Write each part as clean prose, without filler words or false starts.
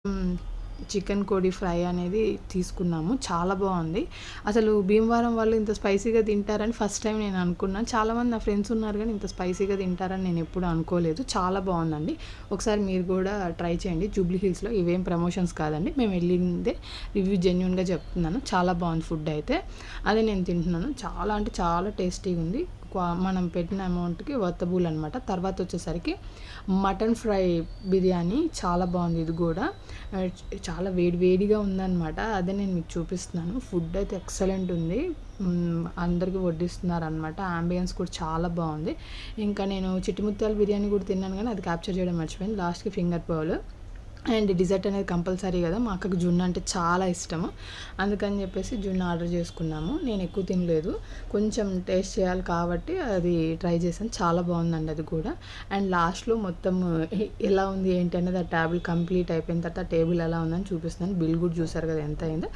హ్మ్. చికెన్ కోడి ఫ్రై అనేది తీసుకున్నాము. చాలా బావుంది. అసలు భీమవరం వాళ్ళు ఇంత స్పైసీగా తింటారని ఫస్ట్ టైమ్ నేను అనుకున్నాను. చాలామంది నా ఫ్రెండ్స్ ఉన్నారు గానీ, ఇంత స్పైసీగా తింటారని నేనెప్పుడు అనుకోలేదు. చాలా బావుందండి. ఒకసారి మీరు గూడా ట్రై చేయండి. జూబ్లీ హిల్స్‌లో ఇవేం ప్రమోషన్స్ కాదండి. మేము వెళ్ళిందే రివ్యూ జెన్యూన్‌గా చెప్తున్నాను. చాలా బావుంది ఫుడ్ అయితే. అదే నేను తింటున్నాను. చాలా అంటే చాలా టేస్టీగుంది. మనం పెట్టిన అమౌంట్‌కి వర్తబుల్ అనమాట. తర్వాత వచ్చేసరికి మటన్ ఫ్రై బిర్యానీ చాలా బావుంది ఇది గూడా. చాలా వేడిగా ఉందనమాట. అదే నేను మీకు చూపిస్తున్నాను. ఫుడ్ అయితే ఎక్సలెంట్ ఉంది. అందరికి వడ్డిస్తున్నారనమాట. యాంబియన్స్ కూడా చాలా బావుంది. ఇంకా నేను చిట్టి ముత్యాల బిర్యానీ కూడా తిన్నాను గానీ, అది క్యాప్చర్ చేయడం మర్చిపోయాను. లాస్ట్‌కి ఫింగర్ బౌల్. అండ్ డిజర్ట్ అనేది కంపల్సరీ కదా! మా అక్కకి జున్ను అంటే చాలా ఇష్టము. అందుకని చెప్పేసి జున్ను ఆర్డర్ చేసుకున్నాము. నేను ఎక్కువ తినలేదు. కొంచెం టేస్ట్ చేయాలి కాబట్టి అది ట్రై చేశాను. చాలా బావుందండి అది కూడా. అండ్ లాస్ట్‌లో మొత్తం ఎలా ఉంది ఏంటి అనేది ఆ టేబుల్ కంప్లీట్ అయిపోయిన తర్వాత టేబుల్ ఎలా ఉందని చూపిస్తున్నాను. బిల్ కూడా చూసారు కదా ఎంత అయిందో.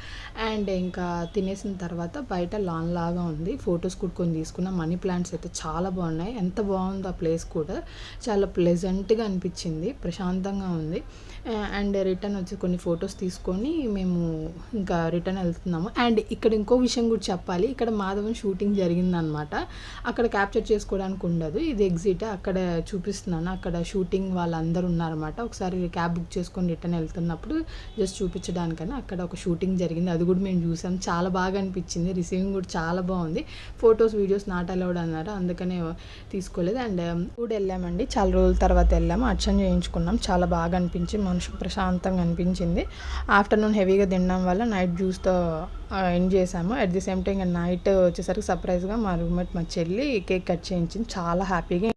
అండ్ ఇంకా తినేసిన తర్వాత బయట లాన్ లాగా ఉంది. ఫోటోస్ కూడా కొన్ని తీసుకున్నాం. మనీ ప్లాంట్స్ అయితే చాలా బాగున్నాయి. ఎంత బాగుందో ఆ ప్లేస్ కూడా. చాలా ప్లెజెంట్‌గా అనిపించింది. ప్రశాంతంగా ఉంది. అండ్ రిటర్న్ వచ్చి కొన్ని ఫొటోస్ తీసుకొని మేము ఇంకా రిటర్న్ వెళ్తున్నాము. అండ్ ఇక్కడ ఇంకో విషయం కూడా చెప్పాలి. ఇక్కడ మాధవన్ షూటింగ్ జరిగిందనమాట. అక్కడ క్యాప్చర్ చేసుకోవడానికి ఉండదు. ఇది ఎగ్జిట్. అక్కడ చూపిస్తున్నాను. అక్కడ షూటింగ్ వాళ్ళందరూ ఉన్నారన్నమాట. ఒకసారి క్యాబ్ బుక్ చేసుకొని రిటర్న్ వెళ్తున్నప్పుడు జస్ట్ చూపించడానికని అక్కడ ఒక షూటింగ్ జరిగింది. అది కూడా మేము చూసాం. చాలా బాగా అనిపించింది. రిసీవింగ్ కూడా చాలా బాగుంది. ఫొటోస్ వీడియోస్ నాట్ అలౌడ్ అన్నారు. అందుకనే తీసుకోలేదు. అండ్ కూడా వెళ్ళామండి. చాలా రోజుల తర్వాత వెళ్ళాము. అర్చన చేయించుకున్నాం. చాలా బాగా అనిపించి మనసుకు ప్రశాంతంగా అనిపించింది. ఆఫ్టర్నూన్ హెవీగా తినడం వల్ల నైట్ జ్యూస్తో ఎండ్ చేసాము. At the same time night వచ్చేసరికి సర్ప్రైజ్గా మా రూమ్మేట్ మా చెల్లి కేక్ కట్ చేయించింది. చాలా హ్యాపీగా